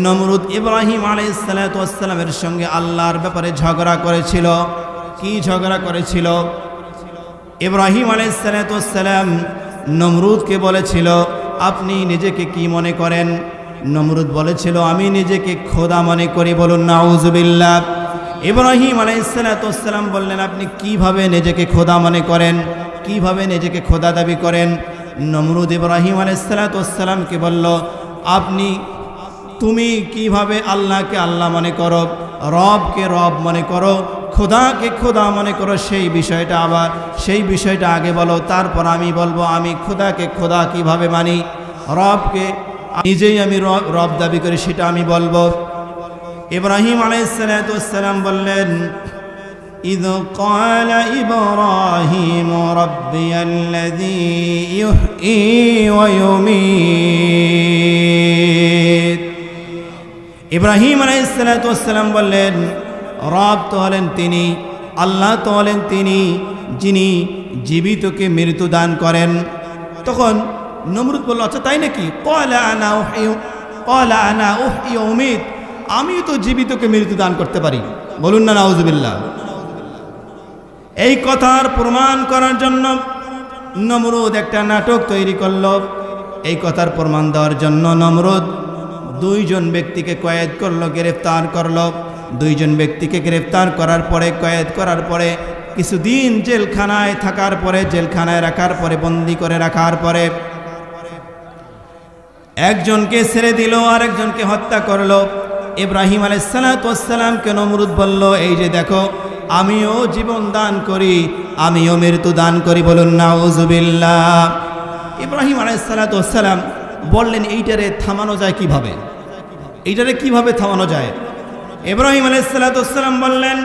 নমরুদ ইব্রাহিম আলাইহিস সালাতু ওয়াস সালামের সঙ্গে আল্লাহর ব্যাপারে ঝগড়া করেছিল। কি ঝগড়া করেছিল? ইব্রাহিম আলাইহিস সালাতু ওয়াস সালাম নমরুদকে বলেছিল, আপনি নিজেকে কি মনে করেন? নমরুদ বলেছিল, আমি নিজেকে খোদা মনে করি। বলুন নাউজুবিল্লাহ। ইব্রাহিম আলাইহিস সালাতু ওয়াস সালাম বললেন, আপনি কিভাবে নিজেকে খোদা মনে করেন, কিভাবে নিজেকে খোদা দাবি করেন? নমরুদ ইব্রাহিম আলাইহিস সালাতু ওয়াস সালামকে বলল, তুমি কিভাবে আল্লাহকে আল্লাহ মনে করো, রবকে রব মনে করো, খোদাকে খোদা মনে করো? সেই বিষয়টা আগে বলো, তারপর আমি বলবো আমি খোদাকে খোদা কিভাবে মানি, রবকে নিজেই আমি রব দাবি করি সেটা আমি বলবো। ইব্রাহিম আলাইহিস সালাতু ওয়াস সালাম বললেন, إذ قال إبراهيم ربي الذي يحيي ويميت। ইব্রাহিম আলাইহিস সালাতু ওয়াস সালাম বললেন, রব তো হলেন তিনি, আল্লাহ তো হলেন তিনি যিনি জীবিতকে মৃত্যু দান করেন। তখন নমরুদ বলল, আচ্ছা তাই নাকি? ক্বালা আনা উহয়ি ওয়া উমীত, আমি তো জীবিতকে মৃত্যু দান করতে পারি। বলুন না নাউজুবিল্লাহ। এই কথার প্রমাণ করার জন্য নমরুদ একটা নাটক তৈরি করল। এই কথার প্রমাণ দেওয়ার জন্য নমরুদ 2 জন ব্যক্তিকে কয়েদ করলো, গ্রেফতার করলো। দুইজন ব্যক্তিকে গ্রেফতার করার পরে, কয়েদ করার পরে, কিছুদিন জেলখানায় থাকার পরে, জেলখানায় রাখার পরে, বন্দি করে রাখার পরে একজনকে ছেড়ে দিল, আর একজনকে হত্যা করলো। ইব্রাহিম আলাইহিসসালামকে নমরুদ বলল, এই যে দেখো, আমিও জীবন দান করি, আমিও মৃত্যু দান করি, বলুন নাউযুবিল্লাহ। ইব্রাহিম আলাইহিসসালাম বললেন, এইটারে থামানো যায় কিভাবে, এইটারে কিভাবে থামানো যায়? ইব্রাহিম আলাইহিসসালাম বললেন,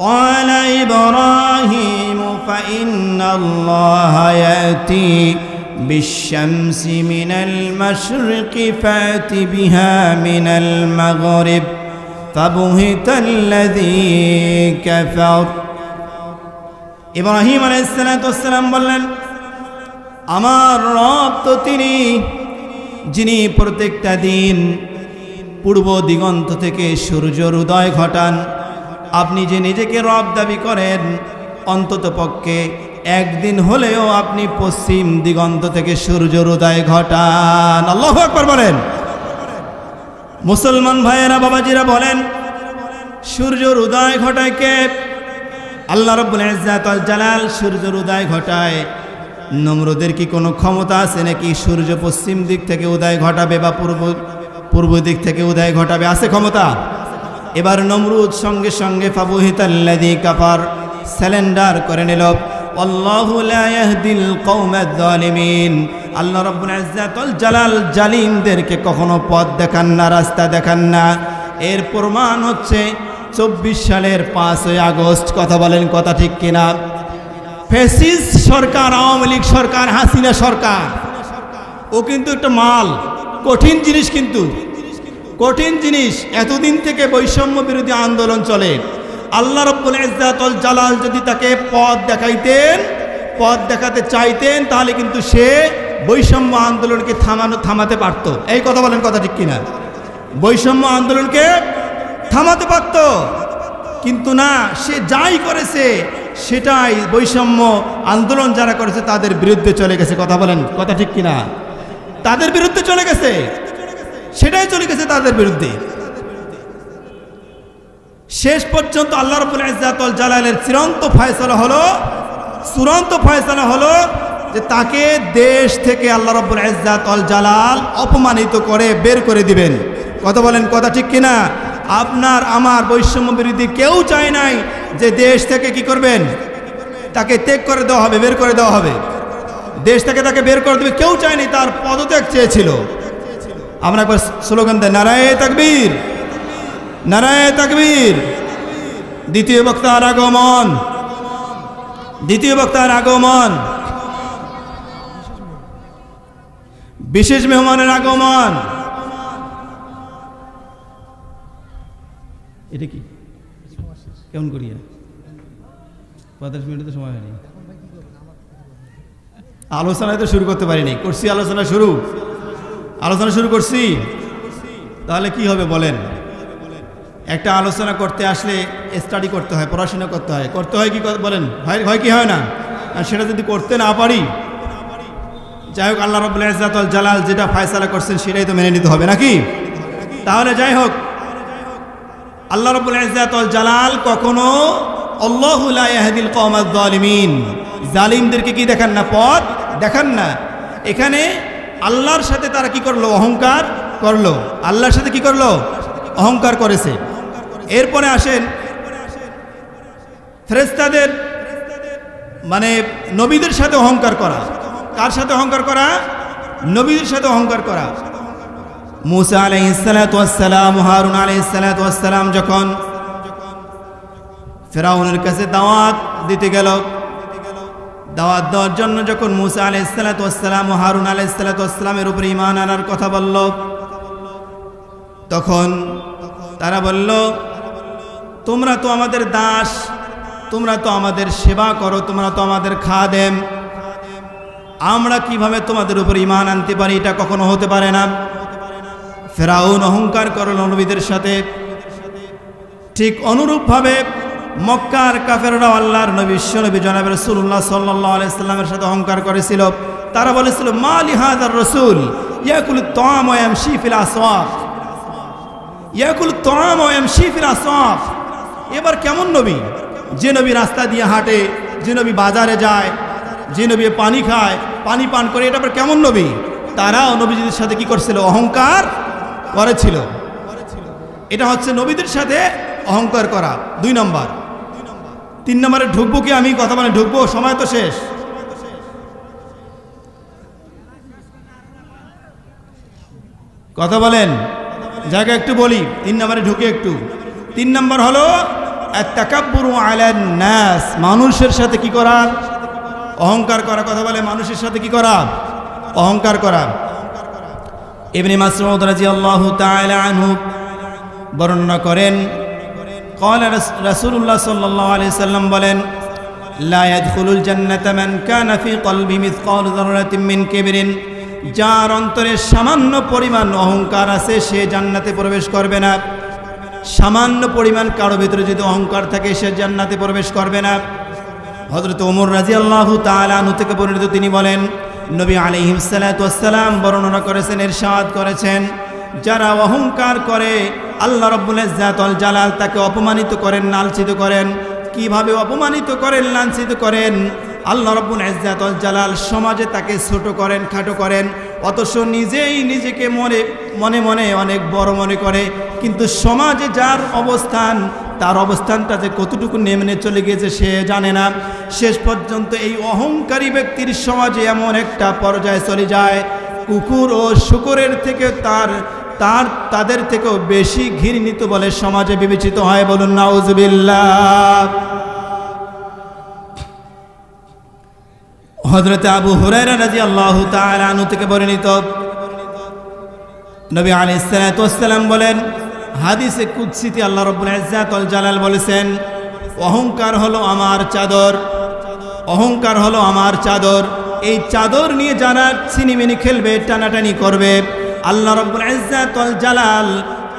قال إبراهيم فإن الله يأتي بالشمس من المشرق فأت بها من المغرب فبهت الذي كفر। ইব্রাহিম আলাইহিসসালাম বললেন, আমার রব তো তিনি, যিনি প্রত্যেকটা দিন পূর্ব দিগন্ত থেকে সূর্যের উদয় ঘটান। আপনি যে নিজেকে রব দাবি করেন, অন্তত পক্ষে একদিন হলেও আপনি পশ্চিম দিগন্ত থেকে সূর্যের উদয় ঘটান। আল্লাহু আকবার বলেন। মুসলমান ভাইয়েরা, বাবাজিরা বলেন, সূর্যের উদয় ঘটায় কে? আল্লাহ রাব্বুল ইজ্জাত ওয়াল জালাল সূর্যের উদয় ঘটায়। নমরুদের কি কোনো ক্ষমতা আছে নাকি সূর্য পশ্চিম দিক থেকে উদয় ঘটাবে বা পূর্ব দিক থেকে উদয় ঘটাবে? আছে ক্ষমতা? এবার নমরুদ সঙ্গে সঙ্গে ফাবুহিতাল্লাযী কাফার স্যালেন্ডার করে নিল। আল্লাহু লা ইয়াহদিল কওমায যালিমিন। আল্লাহ রাব্বুল ইজ্জাত ওয়াল জালাল জালিমদেরকে কখনো পথ দেখান না, রাস্তা দেখান না। এর প্রমাণ হচ্ছে 24 সালের 5 আগস্ট। কথা বলেন, কথা ঠিক কিনা? ফ্যাসিস্ট সরকার, আওয়ামী লীগ সরকার, হাসিনা সরকার, ও কিন্তু একটা মাল, কঠিন জিনিস, কিন্তু কঠিন জিনিস। এতদিন থেকে বৈষম্য বিরোধী আন্দোলন চলে। আল্লাহ রাব্বুল ইজ্জাত ওয়াল জালাল যদি তাকে পথ দেখাইতেন, পথ দেখাতে চাইতেন, তাহলে কিন্তু সে বৈষম্য আন্দোলনকে থামাতে পারত। এই কথা বলেন, কথা ঠিক কিনা? বৈষম্য আন্দোলনকে থামাতে পারত, কিন্তু না, সে যাই করেছে সেটাই বৈষম্য আন্দোলন যারা করেছে তাদের বিরুদ্ধে চলে গেছে। কথা বলেন, কথা ঠিক কিনা? তাদের বিরুদ্ধে চলে গেছে, সেটাই চলে গেছে তাদের বিরুদ্ধে। শেষ পর্যন্ত আল্লাহ রাব্বুল ইজ্জাত ওয়াল জালালের চূড়ান্ত ফয়সালা হলো যে তাকে দেশ থেকে আল্লাহ রাব্বুল ইজ্জাত ওয়াল জালাল অপমানিত করে বের করে দিবেন। কথা বলেন, কথা ঠিক কিনা? আপনার আমার বৈষম্য বিরোধী কেউ চায় নাই যে দেশ থেকে কি করবেন, তাকে ত্যাগ করে দেওয়া হবে, বের করে দেওয়া হবে, দেশ থেকে তাকে বের করে দেবে, কেউ চায়নি। তার পদত্যাগ চেয়েছিল। আমরা একবার স্লোগান দেয়, নারায়ে তাকবীর, নারায়ে তাকবীর। দ্বিতীয় বক্তার আগমন, দ্বিতীয় বক্তার আগমন, বিশেষ মেহমানের আগমন। এটা কি কেমন করিয়া 35 মিনিটে তো সময় হয়নি, আলোচনায় তো শুরু করতে পারিনি। করছি আলোচনা শুরু করছি, তাহলে কি হবে বলেন? একটা আলোচনা করতে আসলে স্টাডি করতে হয়, পড়াশোনা করতে হয় কি বলেন? হয় কি হয় না? আর সেটা যদি করতে না পারি, যাই হোক, আল্লাহ রাব্বুল ইজ্জাত ওয়াল জালাল যেটা ফয়সালা করছেন সেটাই তো মেনে নিতে হবে নাকি? তাহলে যাই হোক, আল্লাহ রাব্বুল ইজ্জাত ওয়াল জালাল কখনো আল্লাহু লা ইয়াহদিল কওমায যালিমিন, জালিমদেরকে কি দেখান না, পথ দেখান না। এখানে আল্লাহর সাথে তারা কি করলো? অহংকার করলো। আল্লাহর সাথে কি করলো? অহংকার করেছে। এরপরে আসেন ফেরেশতাদের, মানে নবীদের সাথে অহংকার করা। কার সাথে অহংকার করা? নবীদের সাথে অহংকার করা। মুসা আলাইহিস সালাতু ওয়াস সালাম, হারুন আলাইহিস সালাতু ওয়াস সালাম যখন ফিরাউনের কাছে দাওয়াত দিতে গেল, দাওয়াত দেওয়ার জন্য যখন মুসা আলাইহিস সালাতু ওয়াস সালাম ও হারুন আলাইহিস সালাতু ওয়াস সালামের উপরে ঈমান আনার কথা বলল, তখন তারা বলল, তোমরা তো আমাদের দাস, তোমরা তো আমাদের সেবা করো, তোমরা তো আমাদের খাদেম, আমরা কিভাবে তোমাদের উপর ঈমান আনতে পারি? এটা কখনো হতে পারে না। ফিরাউন অহংকার করল নবীদের সাথে। ঠিক অনুরূপভাবে মক্কার কাফেররা আল্লাহর নবী বিশ্বনবী জনাব রাসূলুল্লাহ সাল্লাল্লাহু আলাইহি সাল্লামের সাথে অহংকার করেছিল। তারা বলেছিল, মা লি হাযার রাসূল ইয়াকুলু আত-তাআম ওয়া ইয়ামশি ফিল আসওয়াক, ইয়াকুল তাআম ওয়া ইয়ামশি ফিল আসওয়াক। এবার কেমন নবী? যে নবী রাস্তা দিয়ে হাঁটে, যে নবী বাজারে যায়, যে নবী পানি খায়, পানি পান করে, এটা আবার কেমন নবী? তারাও নবীজিদের সাথে কি করছিল? অহংকার করেছিল। এটা হচ্ছে নবীদের সাথে অহংকার করা 2 নম্বর। 3 নম্বরে ঢুকবো কি আমি? কথা বলে ঢুকবো, সময় তো শেষ। কথা বলেন, জায়গা একটু বলি। 3 নম্বরে ঢুকে একটু। 3 নম্বর হলো আত-তাকাব্বুরু আলান নাস, মানুষের সাথে কি করা? অহংকার করা। কথা বলে, মানুষের সাথে কি করা? অহংকার করা। ইবনে মাসউদ রাদিয়াল্লাহু তাআলা আনহু বর্ণনা করেন, ক্বালা রাসূলুল্লাহ সাল্লাল্লাহু আলাইহি সাল্লাম বলেন, লা ইয়াদখুলুল জান্নাতা মান কানা ফি কলবি মিসকাল যাররাতিন মিন কিবরিন, যার অন্তরে সামান্য পরিমাণ অহংকার আছে সে জান্নাতে প্রবেশ করবে না। সামান্য পরিমাণ কারো ভিতরে যদি অহংকার থাকে সে জান্নাতে প্রবেশ করবে না। হযরত ওমর রাদিয়াল্লাহু তাআলা আনহু থেকে বর্ণিত, তিনি বলেন, নবী আলাইহিস সালাতু ওয়াস সালাম বর্ণনা করেছেন, ইরশাদ করেছেন, যারা অহংকার করে আল্লাহ রাব্বুল ইজ্জাত ওয়াল জালাল তাকে অপমানিত করেন, লাঞ্ছিত করেন। কিভাবে অপমানিত করেন, লাঞ্ছিত করেন? আল্লাহ রাব্বুল ইজ্জাত ওয়াল জালাল সমাজে তাকে ছোট করেন, খাটো করেন, অথচ নিজেই নিজেকে মনে মনে অনেক বড় মনে করে। কিন্তু সমাজে যার অবস্থান, তার অবস্থানটা যে কতটুকু নেমে চলে গিয়েছে সে জানে না। শেষ পর্যন্ত এই অহংকারী ব্যক্তির সমাজে এমন একটা পর্যায়ে চলে যায়, কুকুর ও শূকরের থেকে তাদের থেকেও বেশি ঘৃণিত বলে সমাজে বিবেচিত হয়। বলুন নাউজুবিল্লাহ। হযরত আবু হুরায়রা রাদিয়াল্লাহু তাআলা আনহু থেকে বর্ণিত, নবী আলাইহিস সালাতু ওয়াস সালাম বলেন, হাদিসে কুদসিতে আল্লাহ রাব্বুল ইজ্জাত ওয়াল জালাল বলেছেন, অহংকার হলো আমার চাদর, অহংকার হলো আমার চাদর। এই চাদর নিয়ে যারা ছিনিমিনি খেলবে, টানাটানি করবে, আল্লাহ রাব্বুল ইজ্জাত ওয়াল জালাল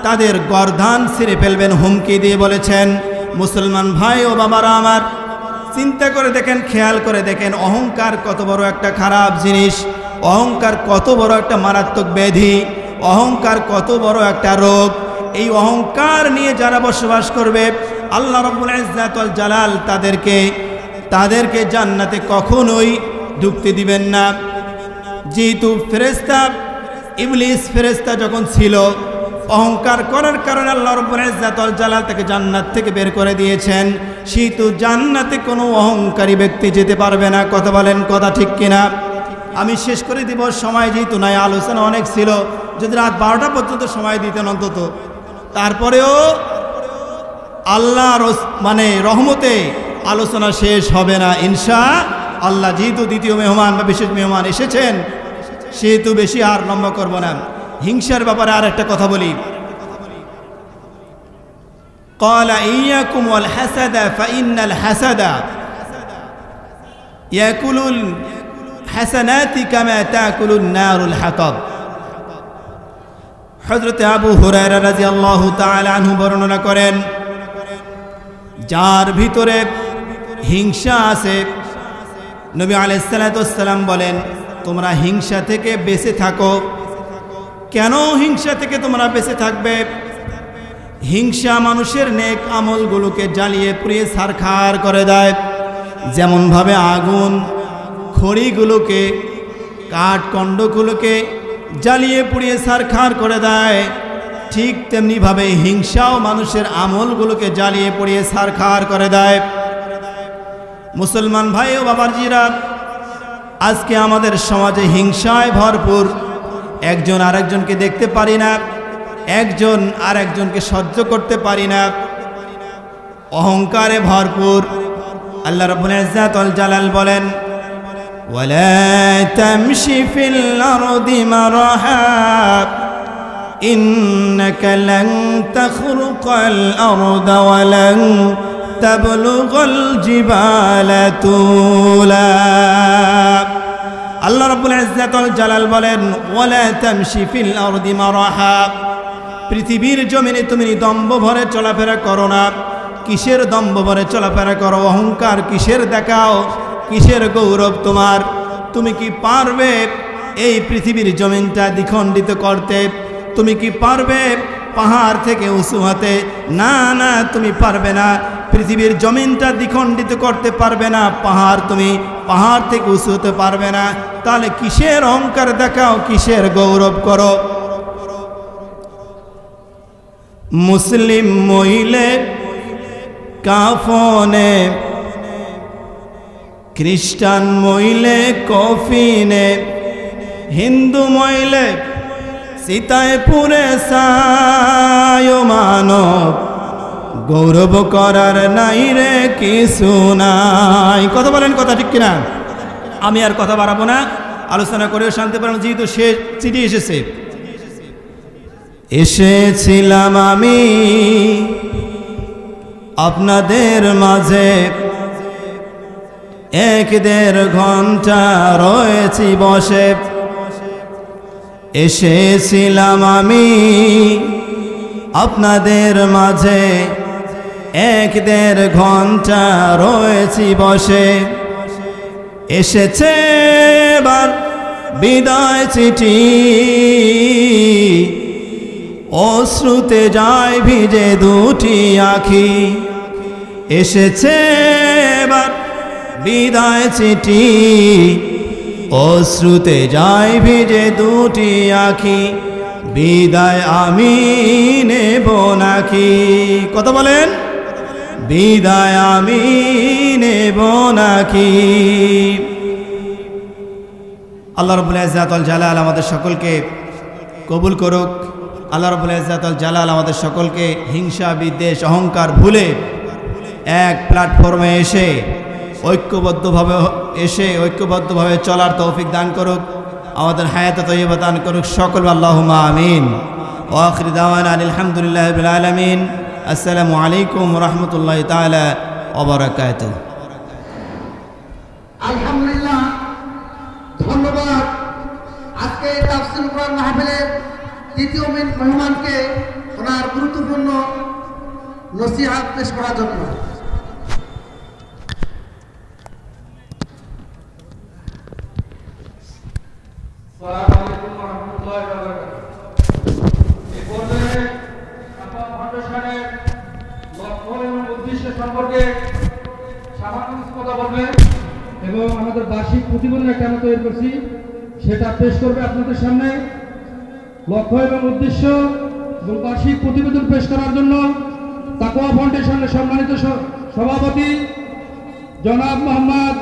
তাদের গর্দান ছিঁড়ে ফেলবেন, হুমকি দিয়ে বলেছেন। মুসলমান ভাই ও বাবারা আমার, চিন্তা করে দেখেন, খেয়াল করে দেখেন, অহংকার কত বড় একটা খারাপ জিনিস, অহংকার কত বড় একটা মারাত্মক ব্যাধি, অহংকার কত বড় একটা রোগ। এই অহংকার নিয়ে যারা বসবাস করবে, আল্লাহ রাব্বুল ইজ্জাত ওয়াল জালাল তাদেরকে জান্নাতে কখনোই ঢুকতে দিবেন না। যেহেতু ফেরেশতা, ইবলিস ফেরেশতা যখন ছিল, অহংকার করার কারণে আল্লাহ রাব্বুল ইজ্জাত ওয়াল জালাল তাকে জান্নাত থেকে বের করে দিয়েছেন। সেহেতু জান্নাতে কোনো অহংকারী ব্যক্তি যেতে পারবে না। কথা বলেন, কথা ঠিক কিনা? আমি শেষ করে দিব, সময় যেহেতু নাই, আলোচনা অনেক ছিল, যদি রাত 12টা পর্যন্ত সময় দিতেন অন্তত, তারপরেও আল্লাহর রহমতে আলোচনা শেষ হবে না ইনশাআল্লাহ। যেহেতু দ্বিতীয় মেহমান বা বিশেষ মেহমান এসেছেন, সেহেতু বেশি আর লম্বা করব না। হিংসার ব্যাপারে আর একটা কথা বলি। ক্বালা ইয়াকুম ওয়াল হাসাদা ফাইন্নাল হাসাদা ইয়াকুলুল হাসানাতি কামা তাকুলুন নারুল হাতাব। হযরত আবু হুরায়রা রাদিয়াল্লাহু তাআলা আনহু বর্ণনা করেন, যার ভিতরে হিংসা আছে, নবী আলাইহিস সালাতু ওয়াস সালাম বলেন, তোমরা হিংসা থেকে বেঁচে থাকো। কেন হিংসা থেকে তোমরা বেঁচে থাকবে? হিংসা মানুষের নেক আমলগুলোকে জ্বালিয়ে পুড়িয়ে ছারখার করে দেয়। যেমনভাবে আগুন খড়িগুলোকে, কাঠকণ্ডগুলোকে জ্বালিয়ে পুড়িয়ে ছারখার করে দেয়, ঠিক তেমনিভাবে হিংসাও মানুষের আমলগুলোকে জ্বালিয়ে পুড়িয়ে ছারখার করে দেয়। মুসলমান ভাই ও বাবাজিরা, আজকে আমাদের সমাজে হিংসায় ভরপুর। একজন আরেকজনকে দেখতে পারি না, একজন আরেকজনকে সহ্য করতে পারি না, অহংকারে ভরপুর। আল্লাহ রাব্বুল ইজ্জাত ওয়াল জালাল বলেন, ওয়ালা তামশি ফিল আরদি মারহা ইন্নাকা লান তাখরুকাল আরদা ওয়া লান তাবলুগাল জিবালা তুলা। আল্লাহ রাব্বুল ইজ্জাত ওয়াল জালাল বলেন, ওয়ালা তামশি ফিল আরদি মারহা, পৃথিবীর জমিনে তুমি দম্ভ ভরে চলাফেরা করো না। কিসের দম্ভ ভরে চলাফেরা করো? অহংকার কিসের দেখাও? কিসের গৌরব তোমার? তুমি কি পারবে এই পৃথিবীর জমিনটা দ্বিখণ্ডিত করতে? তুমি কি পারবে পাহাড় থেকে উঁচু হতে, না না তুমি পারবে না। পৃথিবীর জমিনটা দ্বিখণ্ডিত করতে পারবে না, তুমি পাহাড় থেকে উঁচু হতে পারবে না। তাহলে কিসের অহংকার দেখাও, কিসের গৌরব করো? মুসলিম মহিলে কাফনে, খ্রিস্টান মহিলে কফিনে, হিন্দু মহিলে সীতায় পুরে সায় মানব, গৌরব করার নাই রে কিছু নাই। কথা বলেন, কথা ঠিক কিনা? আমি আর কথা বাড়াবো না, আলোচনা করেও শান্তি পাবেন, যেহেতু সে চিঠি এসেছে। এসেছিলাম আমি আপনাদের মাঝে, 1-1.5 ঘন্টা রয়েছি বসে। এসেছিলাম আমি আপনাদের মাঝে, 1-1.5 ঘন্টা রয়েছি বসে। এসেছে এবার বিদায় চিঠি, অশ্রুতে যায় ভিজে দুটি আখি। এসেছে এবার বিদায় চিঠি, অশ্রুতে যায় ভিজে দুটি আখি। বিদায় আমি নেব নাকি? কথা বলেন, বিদায় আমি নেব নাকি? আল্লাহ রাব্বুল ইজ্জাত ওয়াল জালাল আমাদের সকলকে কবুল করুক। আল্লাহ রাব্বুল ইজ্জাত ওয়াল জালাল আমাদের সকলকে হিংসা, বিদ্বেষ, অহংকার ভুলে এক প্ল্যাটফর্মে এসে ঐক্যবদ্ধভাবে চলার তৌফিক দান করুক। আমাদের হায়াত তয়্যিবা দান করুক। সকল আল্লাহুম্মা আমিন। ওয়া আখিরু দাওয়ানা আলহামদুলিল্লাহি রাব্বিল আলামিন। আসসালামু আলাইকুম ওয়া রাহমাতুল্লাহি তাআলা ওয়া বারাকাতুহু। আলহামদুলিল্লাহ, ধন্যবাদ। আজকে তাফসীর কোরআন মাহফিলের তৃতীয় মেহমানকে ওনার গুরুত্বপূর্ণ নসিহত পেশ করার জন্য। আসসালামু আলাইকুম ওয়া রাহমাতুল্লাহি ওয়া বারাকাতুহু। এই পর্যায়ে কাপা ফাউন্ডেশনের লক্ষ্য এবং উদ্দেশ্য সম্পর্কে সামান্য কিছু কথা বলবেন এবং আমাদের বার্ষিক প্রতিবেদন একটা আমরা তৈরি করছি, সেটা পেশ করবে আপনাদের সামনে। লক্ষ্য এবং উদ্দেশ্য এবং বার্ষিক প্রতিবেদন পেশ করার জন্য তাকওয়া ফাউন্ডেশনের সম্মানিত সভাপতি জনাব মোহাম্মদ